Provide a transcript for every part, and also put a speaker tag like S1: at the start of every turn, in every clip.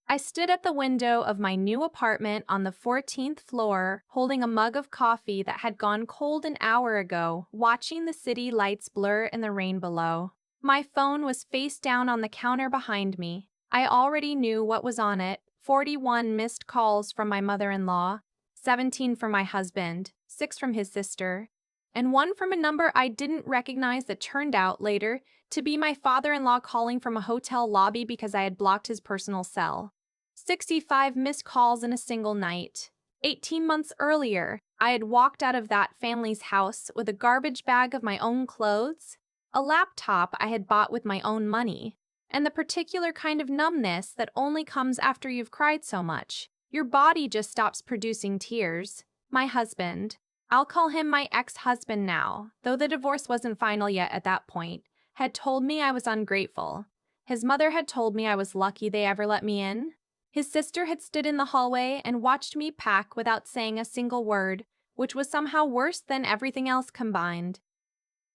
S1: I stood at the window of my new apartment on the 14th floor, holding a mug of coffee that had gone cold an hour ago, watching the city lights blur in the rain below. My phone was face down on the counter behind me. I already knew what was on it: 41 missed calls from my mother-in-law, 17 from my husband, 6 from his sister, and 1 from a number I didn't recognize that turned out later to be my father-in-law calling from a hotel lobby because I had blocked his personal cell. 65 missed calls in a single night. 18 months earlier, I had walked out of that family's house with a garbage bag of my own clothes, a laptop I had bought with my own money, and the particular kind of numbness that only comes after you've cried so much. Your body just stops producing tears. My husband, I'll call him my ex-husband now, though the divorce wasn't final yet at that point, had told me I was ungrateful. His mother had told me I was lucky they ever let me in. His sister had stood in the hallway and watched me pack without saying a single word, which was somehow worse than everything else combined.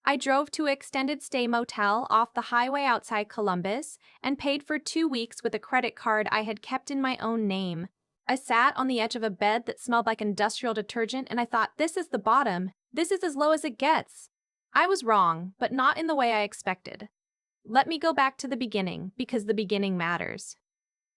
S1: I drove to an extended stay motel off the highway outside Columbus and paid for 2 weeks with a credit card I had kept in my own name. I sat on the edge of a bed that smelled like industrial detergent and I thought, this is the bottom. This is as low as it gets. I was wrong, but not in the way I expected. Let me go back to the beginning, because the beginning matters.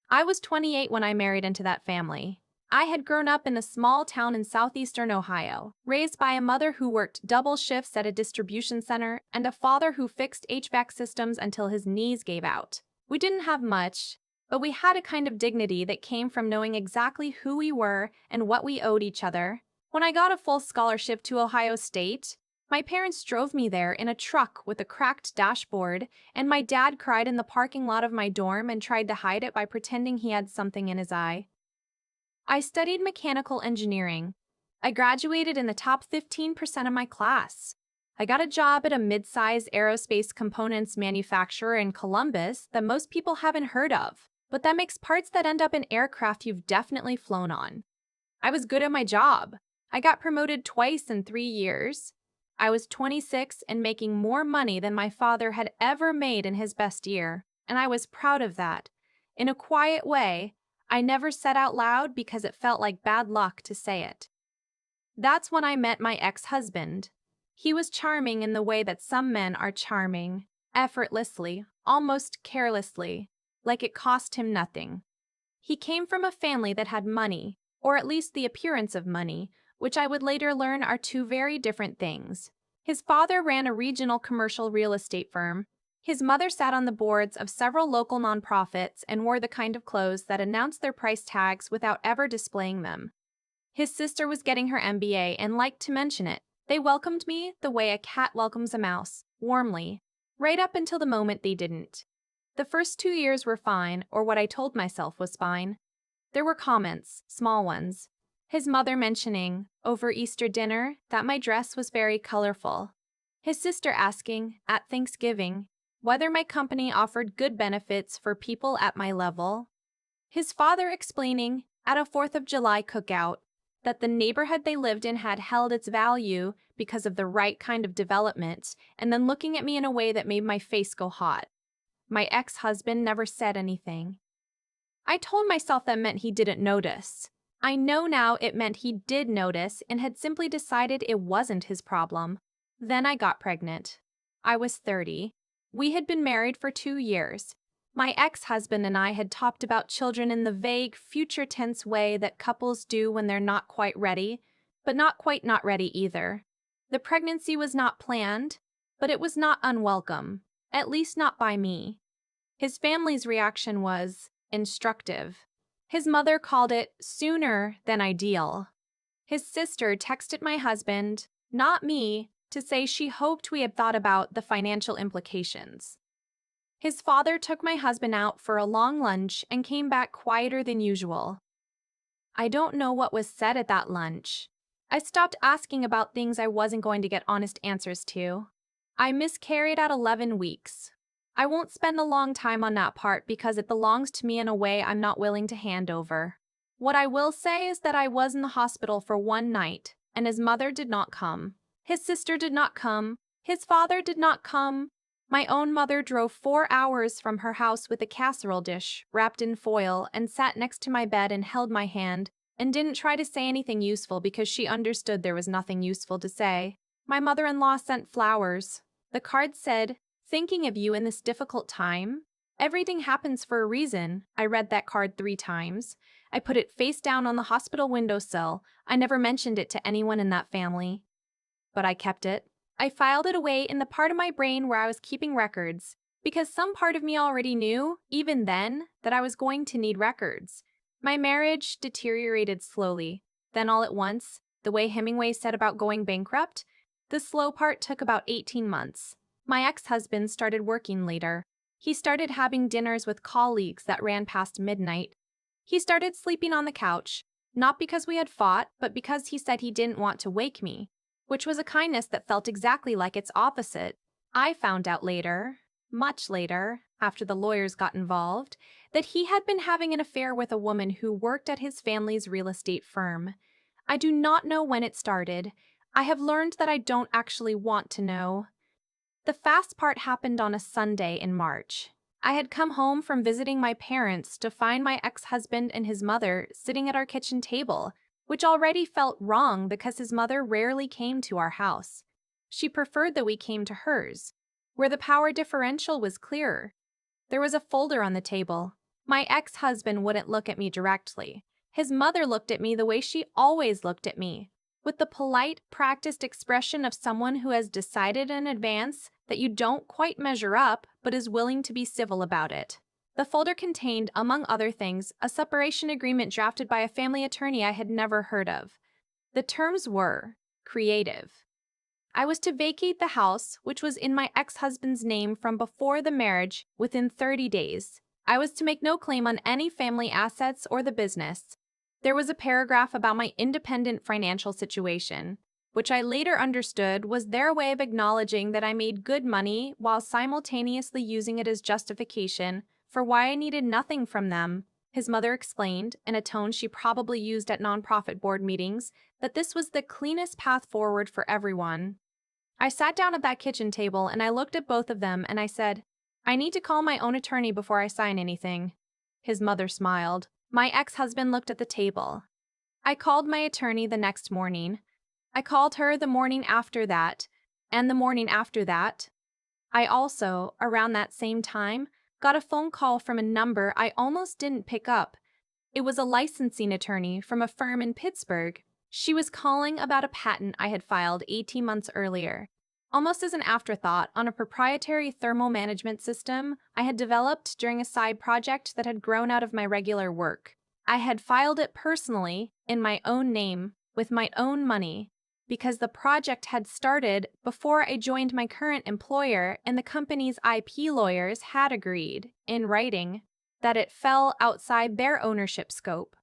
S1: I was 28 when I married into that family. I had grown up in a small town in southeastern Ohio, raised by a mother who worked double shifts at a distribution center and a father who fixed HVAC systems until his knees gave out. We didn't have much, but we had a kind of dignity that came from knowing exactly who we were and what we owed each other. When I got a full scholarship to Ohio State, my parents drove me there in a truck with a cracked dashboard, and my dad cried in the parking lot of my dorm and tried to hide it by pretending he had something in his eye. I studied mechanical engineering. I graduated in the top 15% of my class. I got a job at a mid-size aerospace components manufacturer in Columbus that most people haven't heard of, but that makes parts that end up in aircraft you've definitely flown on. I was good at my job. I got promoted twice in 3 years. I was 26 and making more money than my father had ever made in his best year, and I was proud of that. In a quiet way, I never said out loud because it felt like bad luck to say it. That's when I met my ex-husband. He was charming in the way that some men are charming, effortlessly, almost carelessly, like it cost him nothing. He came from a family that had money, or at least the appearance of money, which I would later learn are 2 very different things. His father ran a regional commercial real estate firm. His mother sat on the boards of several local nonprofits and wore the kind of clothes that announced their price tags without ever displaying them. His sister was getting her MBA and liked to mention it. They welcomed me the way a cat welcomes a mouse, warmly, right up until the moment they didn't. The first 2 years were fine, or what I told myself was fine. There were comments, small ones. His mother mentioning, over Easter dinner, that my dress was very colorful. His sister asking, at Thanksgiving, whether my company offered good benefits for people at my level. His father explaining, at a 4th of July cookout, that the neighborhood they lived in had held its value because of the right kind of development, and then looking at me in a way that made my face go hot. My ex-husband never said anything. I told myself that meant he didn't notice. I know now it meant he did notice and had simply decided it wasn't his problem. Then I got pregnant. I was 30. We had been married for 2 years. My ex-husband and I had talked about children in the vague, future tense way that couples do when they're not quite ready, but not quite not ready either. The pregnancy was not planned, but it was not unwelcome, at least not by me. His family's reaction was instructive. His mother called it sooner than ideal. His sister texted my husband, not me, to say she hoped we had thought about the financial implications. His father took my husband out for a long lunch and came back quieter than usual. I don't know what was said at that lunch. I stopped asking about things I wasn't going to get honest answers to. I miscarried at 11 weeks. I won't spend a long time on that part because it belongs to me in a way I'm not willing to hand over. What I will say is that I was in the hospital for 1 night, and his mother did not come. His sister did not come. His father did not come. My own mother drove 4 hours from her house with a casserole dish wrapped in foil and sat next to my bed and held my hand and didn't try to say anything useful because she understood there was nothing useful to say. My mother-in-law sent flowers. The card said, "Thinking of you in this difficult time. Everything happens for a reason." I read that card 3 times. I put it face down on the hospital windowsill. I never mentioned it to anyone in that family. But I kept it. I filed it away in the part of my brain where I was keeping records, because some part of me already knew, even then, that I was going to need records. My marriage deteriorated slowly. Then all at once, the way Hemingway said about going bankrupt, the slow part took about 18 months. My ex-husband started working later. He started having dinners with colleagues that ran past midnight. He started sleeping on the couch, not because we had fought, but because he said he didn't want to wake me, which was a kindness that felt exactly like its opposite. I found out later, much later, after the lawyers got involved, that he had been having an affair with a woman who worked at his family's real estate firm. I do not know when it started. I have learned that I don't actually want to know. The fast part happened on a Sunday in March. I had come home from visiting my parents to find my ex-husband and his mother sitting at our kitchen table, which already felt wrong because his mother rarely came to our house. She preferred that we came to hers, where the power differential was clearer. There was a folder on the table. My ex-husband wouldn't look at me directly. His mother looked at me the way she always looked at me, with the polite, practiced expression of someone who has decided in advance that you don't quite measure up but is willing to be civil about it. The folder contained, among other things, a separation agreement drafted by a family attorney I had never heard of. The terms were creative. I was to vacate the house, which was in my ex-husband's name from before the marriage, within 30 days. I was to make no claim on any family assets or the business. There was a paragraph about my independent financial situation, which I later understood was their way of acknowledging that I made good money while simultaneously using it as justification for why I needed nothing from them. His mother explained, in a tone she probably used at nonprofit board meetings, that this was the cleanest path forward for everyone. I sat down at that kitchen table and I looked at both of them and I said, "I need to call my own attorney before I sign anything." His mother smiled. My ex-husband looked at the table. I called my attorney the next morning. I called her the morning after that, and the morning after that. I also, around that same time, got a phone call from a number I almost didn't pick up. It was a licensing attorney from a firm in Pittsburgh. She was calling about a patent I had filed 18 months earlier, almost as an afterthought, on a proprietary thermal management system I had developed during a side project that had grown out of my regular work. I had filed it personally, in my own name, with my own money, because the project had started before I joined my current employer and the company's IP lawyers had agreed, in writing, that it fell outside their ownership scope.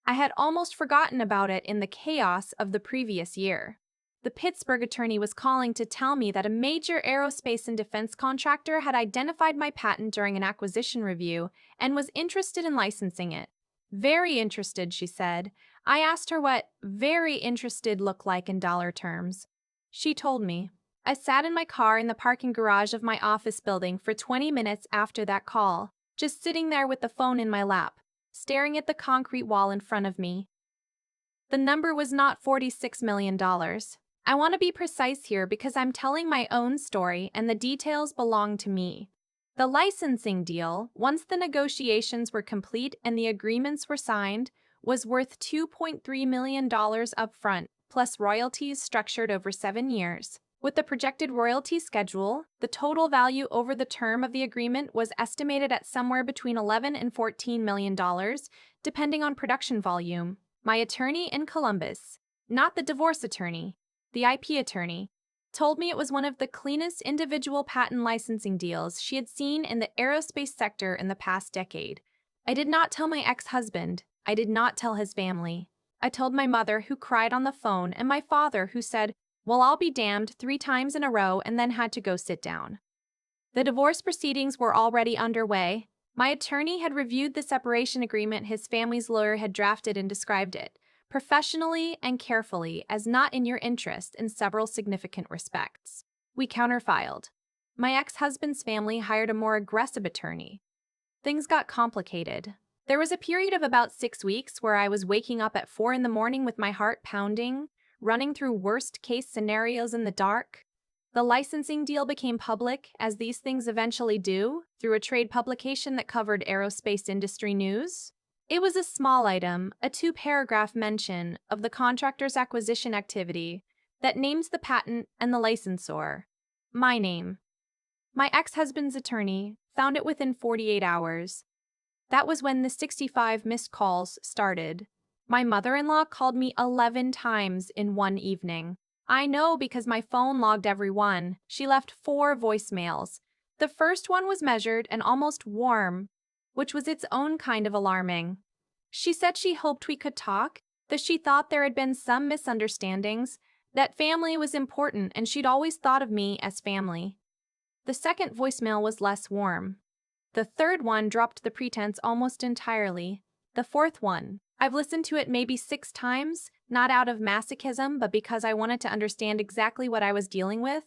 S1: I had almost forgotten about it in the chaos of the previous year. The Pittsburgh attorney was calling to tell me that a major aerospace and defense contractor had identified my patent during an acquisition review and was interested in licensing it. Very interested, she said. I asked her what very interested looked like in dollar terms. She told me. I sat in my car in the parking garage of my office building for 20 minutes after that call, just sitting there with the phone in my lap, staring at the concrete wall in front of me. The number was not $46 million. I want to be precise here because I'm telling my own story and the details belong to me. The licensing deal, once the negotiations were complete and the agreements were signed, was worth $2.3 million upfront, plus royalties structured over 7 years. With the projected royalty schedule, the total value over the term of the agreement was estimated at somewhere between $11 and $14 million, depending on production volume. My attorney in Columbus, not the divorce attorney, the IP attorney, told me it was one of the cleanest individual patent licensing deals she had seen in the aerospace sector in the past decade. I did not tell my ex-husband. I did not tell his family. I told my mother, who cried on the phone, and my father, who said, "Well, I'll be damned," 3 times in a row and then had to go sit down. The divorce proceedings were already underway. My attorney had reviewed the separation agreement his family's lawyer had drafted and described it, professionally and carefully, as not in your interest in several significant respects. We counterfiled. My ex-husband's family hired a more aggressive attorney. Things got complicated. There was a period of about 6 weeks where I was waking up at 4 in the morning with my heart pounding, running through worst-case scenarios in the dark. The licensing deal became public, as these things eventually do, through a trade publication that covered aerospace industry news. It was a small item, a 2-paragraph mention of the contractor's acquisition activity that names the patent and the licensor. My name. My ex-husband's attorney found it within 48 hours. That was when the 65 missed calls started. My mother-in-law called me 11 times in one evening. I know because my phone logged every one. She left 4 voicemails. The first one was measured and almost warm, which was its own kind of alarming. She said she hoped we could talk, that she thought there had been some misunderstandings, that family was important and she'd always thought of me as family. The second voicemail was less warm. The third one dropped the pretense almost entirely. The fourth one, I've listened to it maybe 6 times, not out of masochism, but because I wanted to understand exactly what I was dealing with.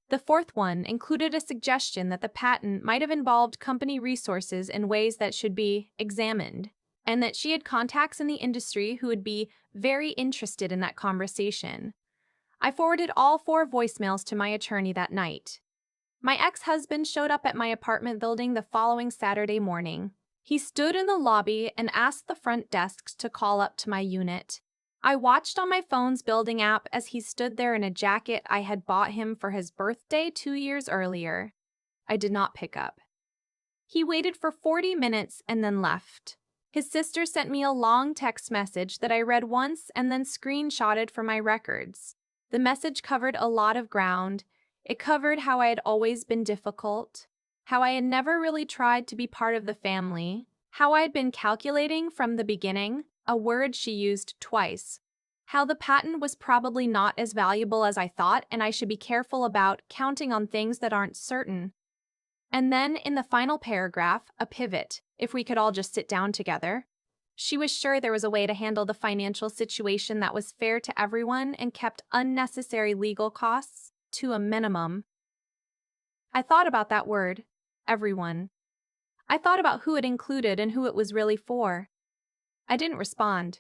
S1: The fourth one included a suggestion that the patent might have involved company resources in ways that should be examined, and that she had contacts in the industry who would be very interested in that conversation. I forwarded all 4 voicemails to my attorney that night. My ex-husband showed up at my apartment building the following Saturday morning. He stood in the lobby and asked the front desk to call up to my unit. I watched on my phone's building app as he stood there in a jacket I had bought him for his birthday 2 years earlier. I did not pick up. He waited for 40 minutes and then left. His sister sent me a long text message that I read once and then screenshotted for my records. The message covered a lot of ground. It covered how I had always been difficult, how I had never really tried to be part of the family, how I had been calculating from the beginning, a word she used twice, how the patent was probably not as valuable as I thought and I should be careful about counting on things that aren't certain. And then, in the final paragraph, a pivot, if we could all just sit down together. She was sure there was a way to handle the financial situation that was fair to everyone and kept unnecessary legal costs to a minimum. I thought about that word, everyone. I thought about who it included and who it was really for. I didn't respond.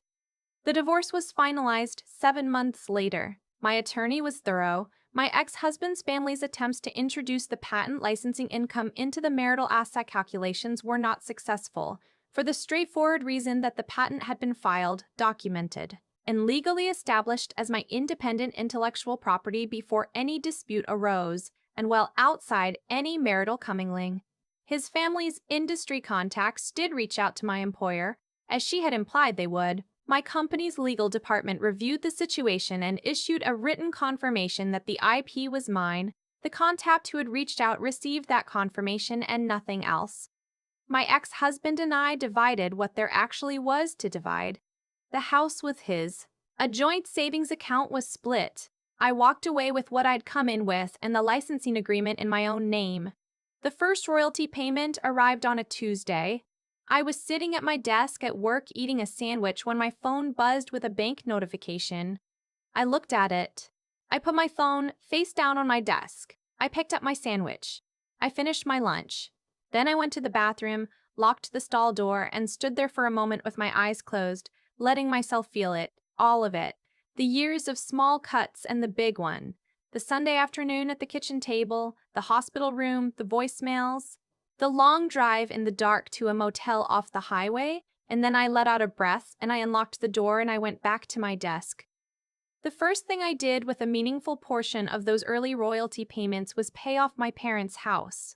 S1: The divorce was finalized 7 months later. My attorney was thorough. My ex-husband's family's attempts to introduce the patent licensing income into the marital asset calculations were not successful, for the straightforward reason that the patent had been filed, documented, and legally established as my independent intellectual property before any dispute arose, and well outside any marital commingling. His family's industry contacts did reach out to my employer, as she had implied they would. My company's legal department reviewed the situation and issued a written confirmation that the IP was mine. The contact who had reached out received that confirmation and nothing else. My ex-husband and I divided what there actually was to divide. The house was his. A joint savings account was split. I walked away with what I'd come in with and the licensing agreement in my own name. The first royalty payment arrived on a Tuesday. I was sitting at my desk at work eating a sandwich when my phone buzzed with a bank notification. I looked at it. I put my phone face down on my desk. I picked up my sandwich. I finished my lunch. Then I went to the bathroom, locked the stall door, and stood there for a moment with my eyes closed, letting myself feel it, all of it. The years of small cuts and the big one. The Sunday afternoon at the kitchen table, the hospital room, the voicemails. The long drive in the dark to a motel off the highway, and then I let out a breath and I unlocked the door and I went back to my desk. The first thing I did with a meaningful portion of those early royalty payments was pay off my parents' house.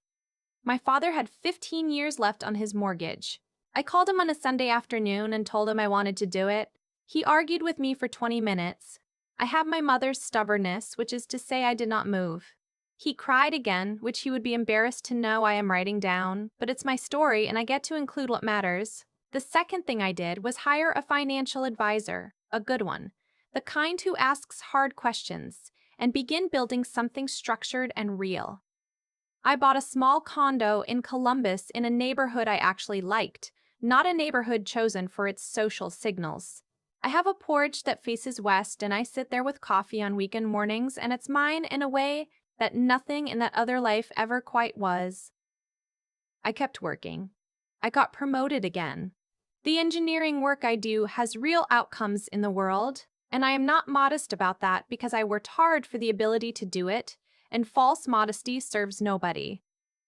S1: My father had 15 years left on his mortgage. I called him on a Sunday afternoon and told him I wanted to do it. He argued with me for 20 minutes. I have my mother's stubbornness, which is to say I did not move. He cried again, which he would be embarrassed to know I am writing down, but it's my story and I get to include what matters. The second thing I did was hire a financial advisor, a good one, the kind who asks hard questions, and begin building something structured and real. I bought a small condo in Columbus in a neighborhood I actually liked, not a neighborhood chosen for its social signals. I have a porch that faces west and I sit there with coffee on weekend mornings and it's mine in a way that nothing in that other life ever quite was. I kept working. I got promoted again. The engineering work I do has real outcomes in the world, and I am not modest about that because I worked hard for the ability to do it, and false modesty serves nobody.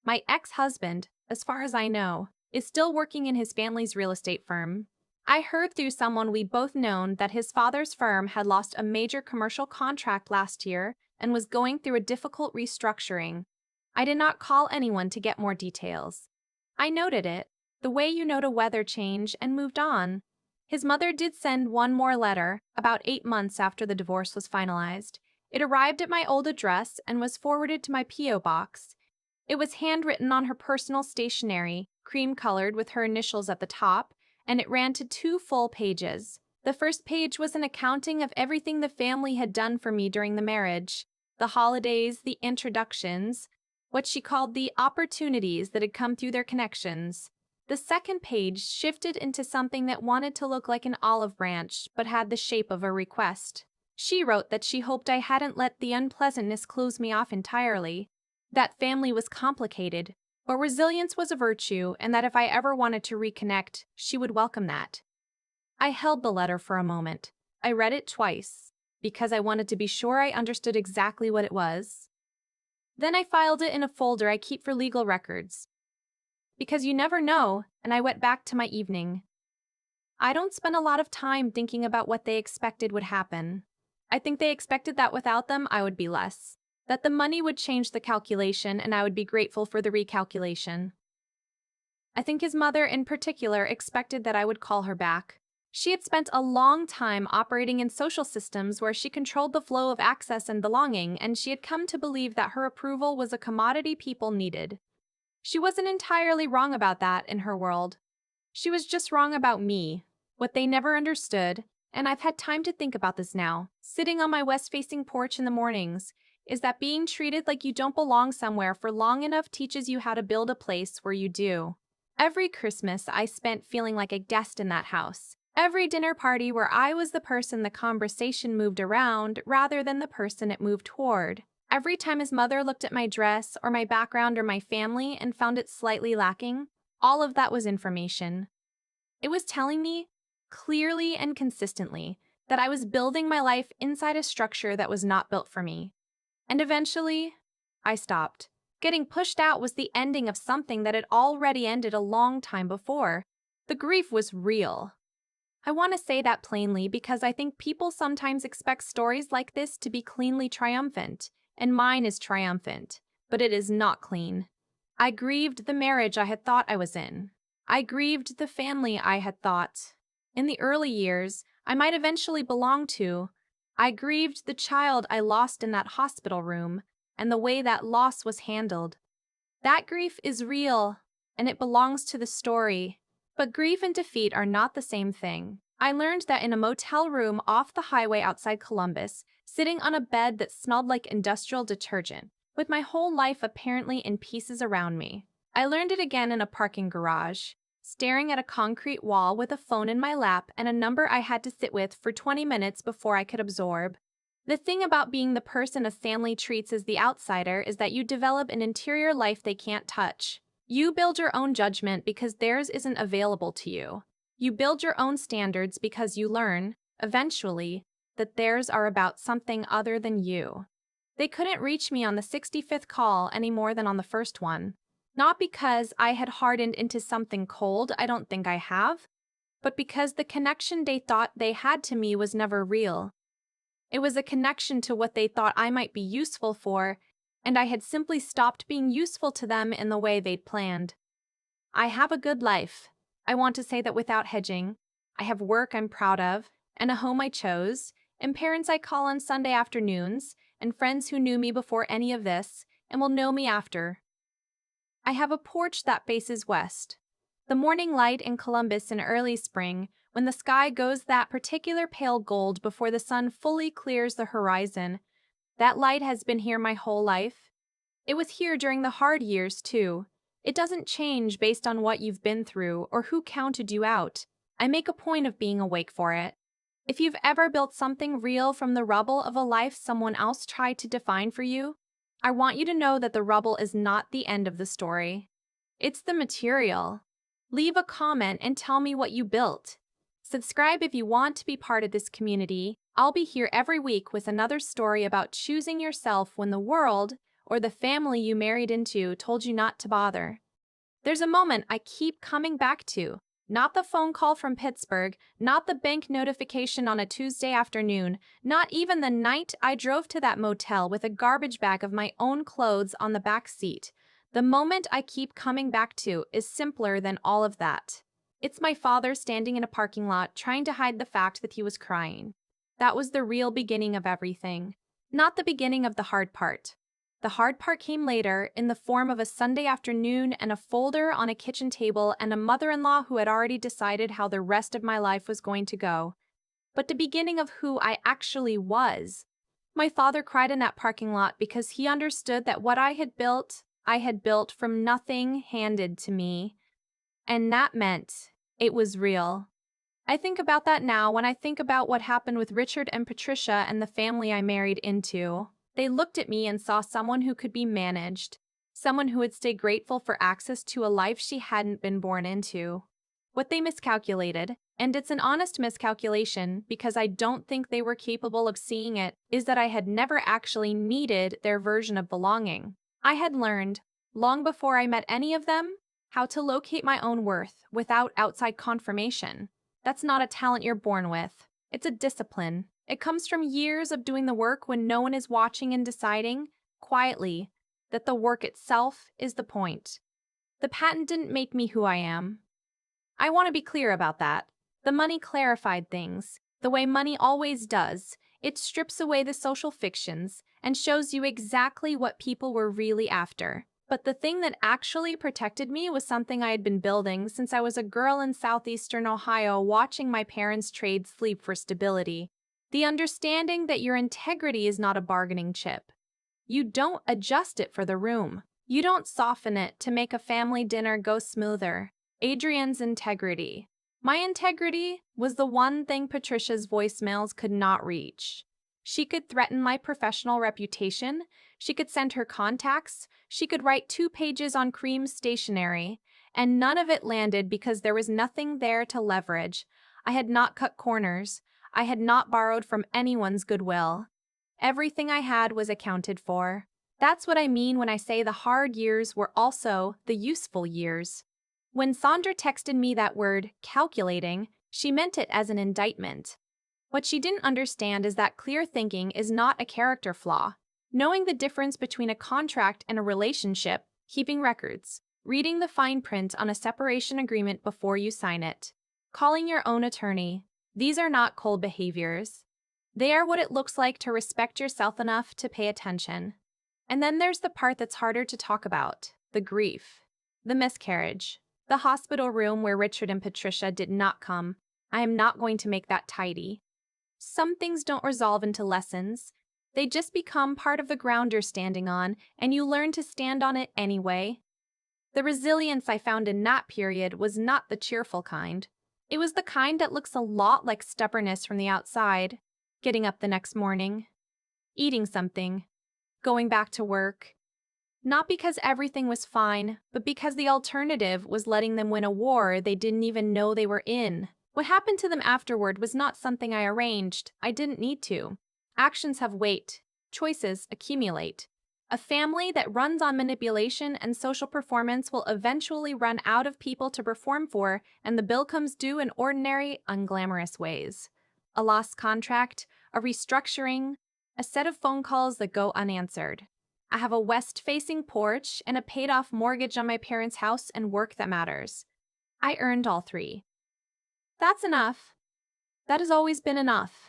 S1: My ex-husband, as far as I know, is still working in his family's real estate firm. I heard through someone we both known that his father's firm had lost a major commercial contract last year and was going through a difficult restructuring. I did not call anyone to get more details. I noted it, the way you note a weather change, and moved on. His mother did send one more letter, about 8 months after the divorce was finalized. It arrived at my old address and was forwarded to my P.O. box. It was handwritten on her personal stationery, cream-colored with her initials at the top, and it ran to 2 full pages. The first page was an accounting of everything the family had done for me during the marriage, the holidays, the introductions, what she called the opportunities that had come through their connections. The second page shifted into something that wanted to look like an olive branch but had the shape of a request. She wrote that she hoped I hadn't let the unpleasantness close me off entirely, that family was complicated, but resilience was a virtue, and that if I ever wanted to reconnect, she would welcome that. I held the letter for a moment. I read it twice, because I wanted to be sure I understood exactly what it was. Then I filed it in a folder I keep for legal records. Because you never know, and I went back to my evening. I don't spend a lot of time thinking about what they expected would happen. I think they expected that without them, I would be less. That the money would change the calculation and I would be grateful for the recalculation. I think his mother in particular expected that I would call her back. She had spent a long time operating in social systems where she controlled the flow of access and belonging, and she had come to believe that her approval was a commodity people needed. She wasn't entirely wrong about that in her world. She was just wrong about me, what they never understood, and I've had time to think about this now, sitting on my west-facing porch in the mornings, is that being treated like you don't belong somewhere for long enough teaches you how to build a place where you do. Every Christmas I spent feeling like a guest in that house. Every dinner party where I was the person the conversation moved around rather than the person it moved toward. Every time his mother looked at my dress or my background or my family and found it slightly lacking, all of that was information. It was telling me, clearly and consistently, that I was building my life inside a structure that was not built for me. And eventually, I stopped. Getting pushed out was the ending of something that had already ended a long time before. The grief was real. I want to say that plainly because I think people sometimes expect stories like this to be cleanly triumphant, and mine is triumphant, but it is not clean. I grieved the marriage I had thought I was in. I grieved the family I had thought, in the early years, I might eventually belong to. I grieved the child I lost in that hospital room, and the way that loss was handled. That grief is real, and it belongs to the story. But grief and defeat are not the same thing. I learned that in a motel room off the highway outside Columbus, sitting on a bed that smelled like industrial detergent, with my whole life apparently in pieces around me. I learned it again in a parking garage, staring at a concrete wall with a phone in my lap and a number I had to sit with for 20 minutes before I could absorb. The thing about being the person a family treats as the outsider is that you develop an interior life they can't touch. You build your own judgment because theirs isn't available to you. You build your own standards because you learn, eventually, that theirs are about something other than you. They couldn't reach me on the 65th call any more than on the first one. Not because I had hardened into something cold, I don't think I have, but because the connection they thought they had to me was never real. It was a connection to what they thought I might be useful for, and I had simply stopped being useful to them in the way they'd planned. I have a good life. I want to say that without hedging. I have work I'm proud of, and a home I chose, and parents I call on Sunday afternoons, and friends who knew me before any of this, and will know me after. I have a porch that faces west. The morning light in Columbus in early spring, when the sky goes that particular pale gold before the sun fully clears the horizon, that light has been here my whole life. It was here during the hard years, too. It doesn't change based on what you've been through or who counted you out. I make a point of being awake for it. If you've ever built something real from the rubble of a life someone else tried to define for you, I want you to know that the rubble is not the end of the story. It's the material. Leave a comment and tell me what you built. Subscribe if you want to be part of this community. I'll be here every week with another story about choosing yourself when the world, or the family you married into, told you not to bother. There's a moment I keep coming back to. Not the phone call from Pittsburgh, not the bank notification on a Tuesday afternoon, not even the night I drove to that motel with a garbage bag of my own clothes on the back seat. The moment I keep coming back to is simpler than all of that. It's my father standing in a parking lot trying to hide the fact that he was crying. That was the real beginning of everything, not the beginning of the hard part. The hard part came later in the form of a Sunday afternoon and a folder on a kitchen table and a mother-in-law who had already decided how the rest of my life was going to go. But the beginning of who I actually was. My father cried in that parking lot because he understood that what I had built from nothing handed to me. And that meant it was real. I think about that now when I think about what happened with Richard and Patricia and the family I married into. They looked at me and saw someone who could be managed, someone who would stay grateful for access to a life she hadn't been born into. What they miscalculated, and it's an honest miscalculation because I don't think they were capable of seeing it, is that I had never actually needed their version of belonging. I had learned, long before I met any of them, how to locate my own worth without outside confirmation. That's not a talent you're born with. It's a discipline. It comes from years of doing the work when no one is watching and deciding, quietly, that the work itself is the point. The patent didn't make me who I am. I want to be clear about that. The money clarified things, the way money always does. It strips away the social fictions and shows you exactly what people were really after. But the thing that actually protected me was something I had been building since I was a girl in southeastern Ohio watching my parents trade sleep for stability. The understanding that your integrity is not a bargaining chip. You don't adjust it for the room. You don't soften it to make a family dinner go smoother. Adrienne's integrity. My integrity was the one thing Patricia's voicemails could not reach. She could threaten my professional reputation. She could send her contacts. She could write 2 pages on cream stationery. And none of it landed because there was nothing there to leverage. I had not cut corners. I had not borrowed from anyone's goodwill. Everything I had was accounted for. That's what I mean when I say the hard years were also the useful years. When Sandra texted me that word, calculating, she meant it as an indictment. What she didn't understand is that clear thinking is not a character flaw. Knowing the difference between a contract and a relationship, keeping records, reading the fine print on a separation agreement before you sign it, calling your own attorney. These are not cold behaviors. They are what it looks like to respect yourself enough to pay attention. And then there's the part that's harder to talk about, the grief, the miscarriage, the hospital room where Richard and Patricia did not come. I am not going to make that tidy. Some things don't resolve into lessons. They just become part of the ground you're standing on, and you learn to stand on it anyway. The resilience I found in that period was not the cheerful kind. It was the kind that looks a lot like stubbornness from the outside. Getting up the next morning, eating something, going back to work. Not because everything was fine, but because the alternative was letting them win a war they didn't even know they were in. What happened to them afterward was not something I arranged. I didn't need to. Actions have weight. Choices accumulate. A family that runs on manipulation and social performance will eventually run out of people to perform for, and the bill comes due in ordinary, unglamorous ways. A lost contract, a restructuring, a set of phone calls that go unanswered. I have a west-facing porch and a paid-off mortgage on my parents' house and work that matters. I earned all 3. That's enough. That has always been enough.